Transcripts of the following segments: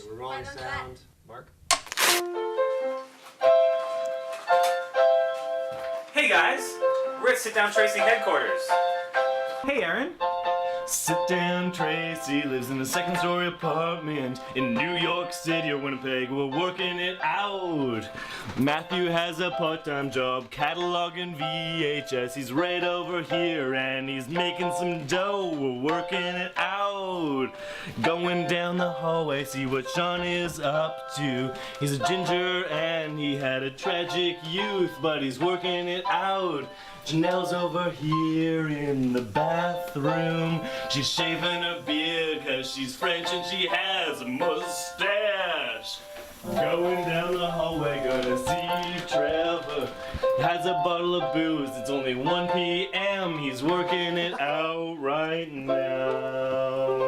Okay, we're rolling sound. Mark? Hey guys, we're at SitDownTracy headquarters. Hey Aaron. SitDownTracy lives in a second-story apartment in New York City or Winnipeg. We're working it out. Matthew has a part-time job cataloging VHS. He's right over here and he's making some dough. We're working it out. Going down the hallway, see what Sean is up to. He's a ginger and he had a tragic youth, but he's working it out. Janelle's over here in the bathroom. She's shaving her beard cause she's French and she has a mustache. Going down the hallway, gonna see Trevor. Has a bottle of booze, it's only 1 p.m. He's working it out right now.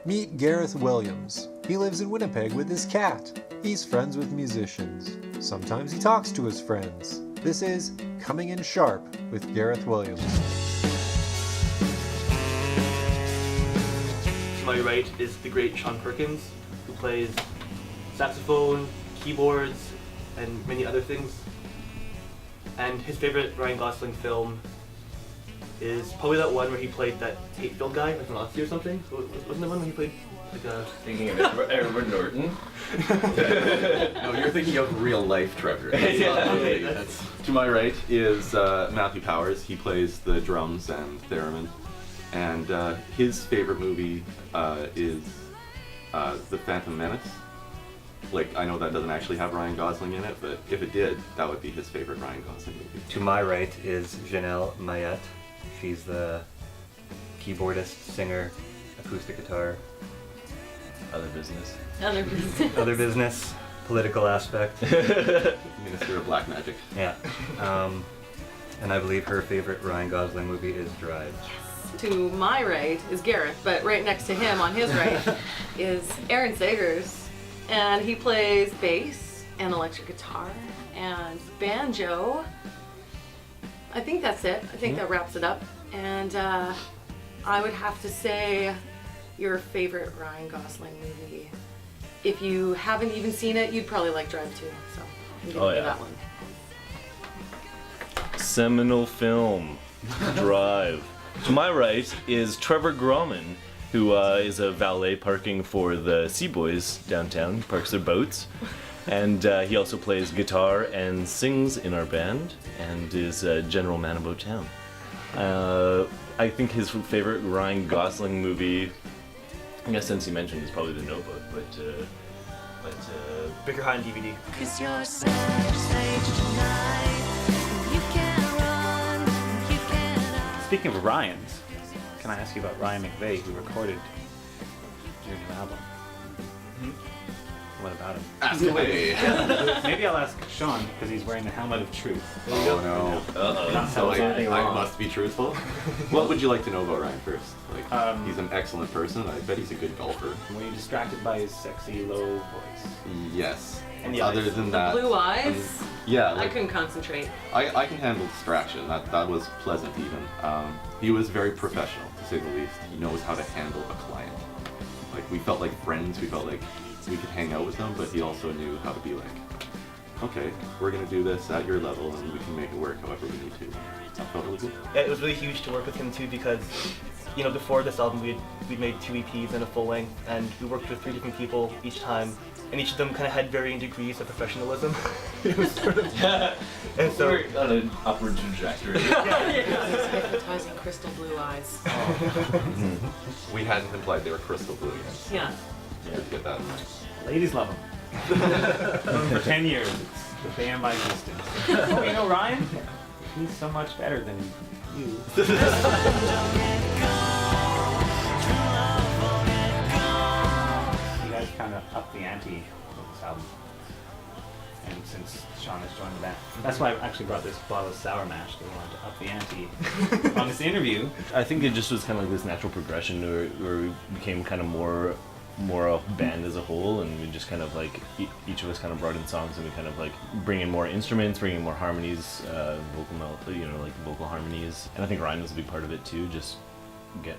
Meet Gareth Williams. He lives in Winnipeg with his cat. He's friends with musicians. Sometimes he talks to his friends. This is Coming in Sharp with Gareth Williams. To my right is the great Sean Perkins, who plays saxophone, keyboards, and many other things. And his favorite Ryan Gosling film is probably that one where he played that hate-filled guy, like Nazi or something. Wasn't there one where he played like a... Thinking of Edward Norton. No, you're thinking of real life Trevor. Okay, To my right is Matthew Powers. He plays the drums and theremin. And his favorite movie is The Phantom Menace. Like, I know that doesn't actually have Ryan Gosling in it, but if it did, that would be his favorite Ryan Gosling movie. To my right is Janelle Mayette. She's the keyboardist, singer, acoustic guitar, Other business. other business, political aspect. Minister of Black Magic. Yeah. And I believe her favorite Ryan Gosling movie is Drive. To my right is Gareth, but right next to him on his right is Aaron Sagers, and he plays bass and electric guitar and banjo. I think that's it. I think that wraps it up. And I would have to say your favorite Ryan Gosling movie. If you haven't even seen it, you'd probably like Drive too. So I'm giving you that one. Seminal film, Drive. To my right is Trevor Grauman, who is a valet parking for the Seaboys downtown. He parks their boats. And he also plays guitar and sings in our band and is a general man about town. I think his favorite Ryan Gosling movie, I guess since he mentioned, is probably The Notebook, but Bigger High on DVD. Cause you're center stage tonight. You can't run, you can't hide. Speaking of Ryans, can I ask you about Ryan McVeigh, who recorded your new album? What about him? Ask away. Maybe I'll ask Sean, because he's wearing the helmet of truth. Oh no. Not So telling anything I wrong. must be truthful. What would you like to know about Ryan first? Like, he's an excellent person. I bet he's a good golfer. Were you distracted by his sexy, low voice? Yes. And the Other eyes. than that, Blue eyes. yeah, I like, couldn't concentrate. I can handle distraction. That was pleasant even. He was very professional, to say the least. He knows how to handle a client. Like, we felt like friends. We felt like we could hang out with him, but he also knew how to be like, okay, we're gonna do this at your level, and we can make it work however we need to. That felt really good. Yeah, it was really huge to work with him too because, you know, before this album we'd made 2 EPs and a full length, and we worked with 3 different people each time, and each of them kind of had varying degrees of professionalism. It was sort of, and so We're on an upward trajectory. Hypnotizing crystal blue eyes. We hadn't implied they were crystal blue yet. Yeah. Good to get that in mind. Ladies love him. Known for 10 years. It's the band by existence. Oh, you know Ryan? He's so much better than you. You guys kind of upped the ante with this album. And since Sean has joined the band, that's why I actually brought this bottle of sour mash. They wanted to up the ante on this interview. I think it just was kind of like this natural progression where we became kind of more a band as a whole, and we just kind of like each of us kind of brought in songs, and we kind of like bring in more instruments, bring in more harmonies, vocal harmonies. And I think Ryan was a big part of it too. Just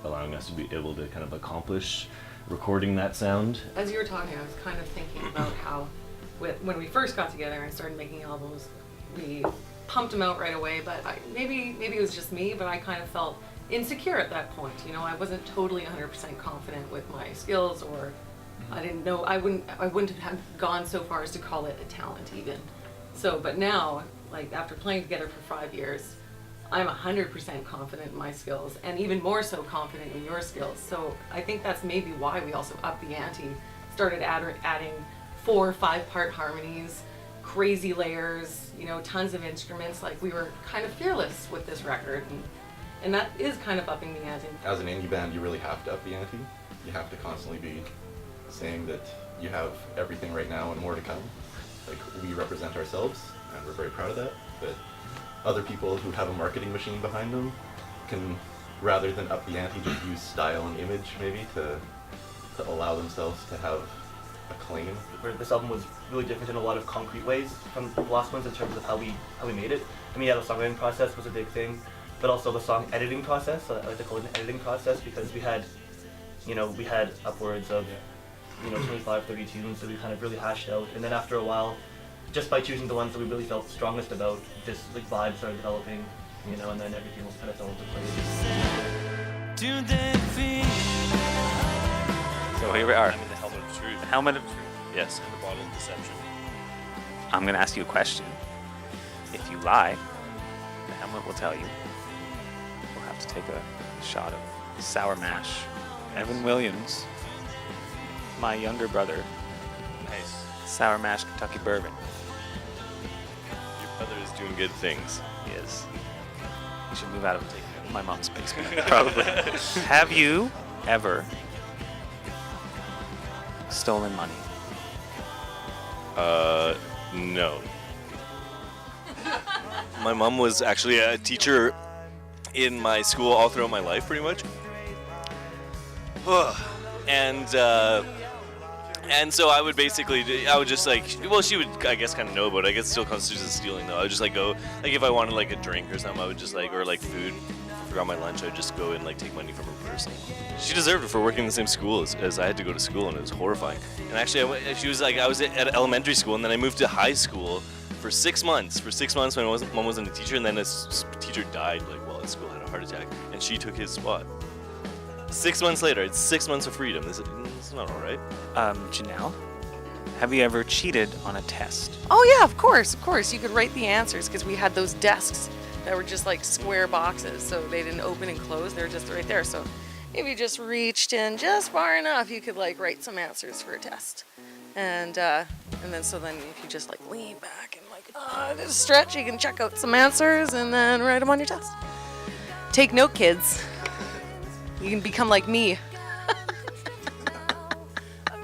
allowing us to be able to kind of accomplish recording that sound. As you were talking, I was kind of thinking about how when we first got together and started making albums, we pumped them out right away, but maybe it was just me, but I kind of felt insecure at that point. You know, I wasn't totally 100% confident with my skills, or I didn't know, I wouldn't have gone so far as to call it a talent even. So, but now, like after playing together for 5 years, I'm 100% confident in my skills, and even more so confident in your skills. So I think that's maybe why we also upped the ante, started adding 4 or 5 part harmonies, crazy layers, you know, tons of instruments. Like we were kind of fearless with this record, and that is kind of upping the ante. As an indie band, you really have to up the ante. You have to constantly be saying that you have everything right now and more to come. Like, we represent ourselves, and we're very proud of that, but other people who have a marketing machine behind them can, rather than up the ante, just use style and image maybe to allow themselves to have a claim. Where this album was really different in a lot of concrete ways from the last ones in terms of how we made it. I mean, yeah, the songwriting process was a big thing, but also the song editing process. I like to call it an editing process because we had upwards of 25, 30 tunes that we kind of really hashed out, and then after a while, just by choosing the ones that we really felt strongest about, just like vibes started developing, and then everything else kind of fell into place. So here we are. I'm in the helmet of truth. The helmet of truth. Yes, and the bottle of deception. I'm going to ask you a question. If you lie, the helmet will tell you. We'll have to take a shot of sour mash. Evan Williams, my younger brother, Nice. sour mash Kentucky bourbon. Your brother is doing good things. He is. We should move out of my mom's basement, probably. Have you ever stolen money? No. My mom was actually a teacher in my school all throughout my life, pretty much. And so I would just like, well, she would, I guess, kind of know about it. I guess it still constitutes as stealing, though. I would just like go, like if I wanted like a drink or something, I would just like, or like food, if I forgot my lunch, I would just go and like take money from her purse. She deserved it for working in the same school as I had to go to school, and it was horrifying. And actually, I was at elementary school, and then I moved to high school for 6 months. For 6 months, my mom wasn't a teacher, and then this teacher died like while at school, had a heart attack, and she took his spot. 6 months later, it's 6 months of freedom. This is not all right. Janelle, have you ever cheated on a test? Oh yeah, of course. You could write the answers because we had those desks that were just like square boxes, so they didn't open and close. They were just right there. So if you just reached in just far enough, you could like write some answers for a test. And then if you just like lean back and like just stretch, you can check out some answers and then write them on your test. Take note, kids. You can become like me.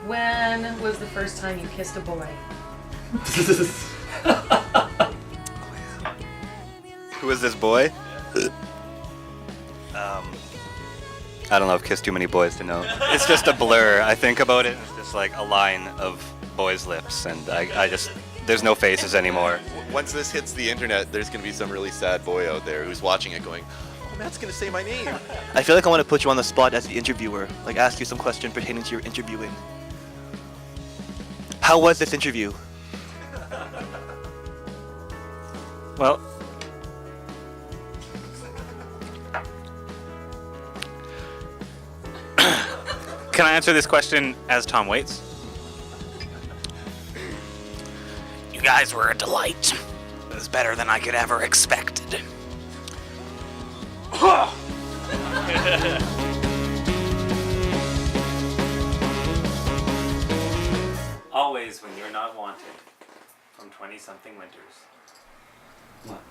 When was the first time you kissed a boy? Who is this boy? I don't know, I've kissed too many boys to know. It's just a blur. I think about it, it's just like a line of boys' lips, and I just, there's no faces anymore. Once this hits the internet, there's going to be some really sad boy out there who's watching it going, oh, Matt's going to say my name. I feel like I want to put you on the spot as the interviewer, like ask you some question pertaining to your interviewing. How was this interview? Well, can I answer this question as Tom Waits? You guys were a delight. It was better than I could ever expected. Always when you're not wanted. From 20-something winters. What?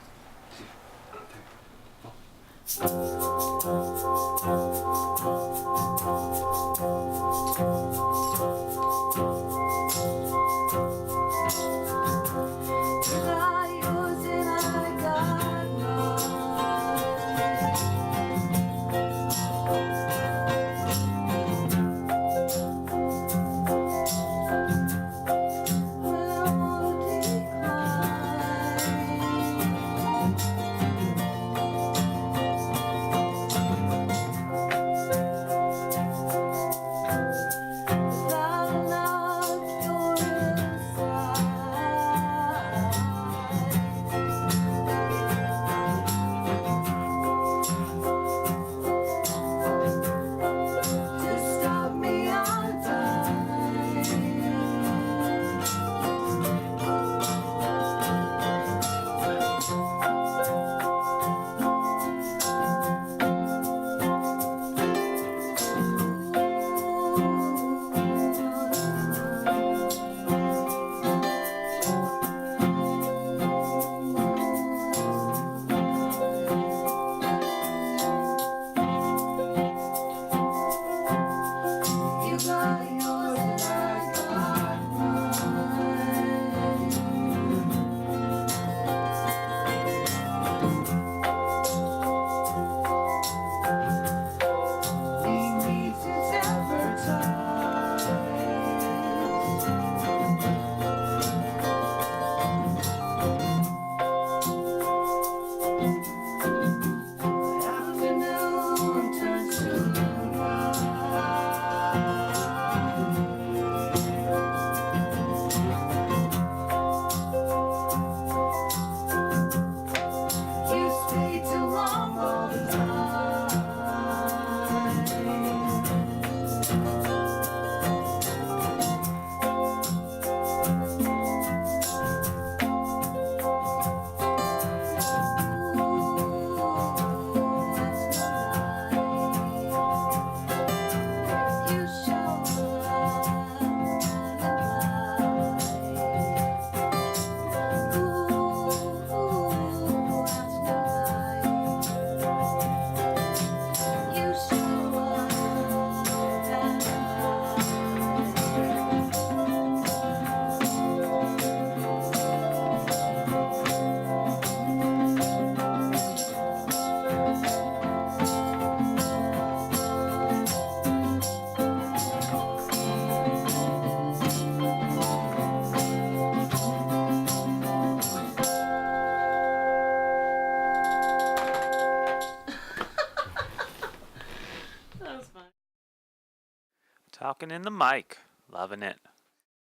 Talking in the mic. Loving it.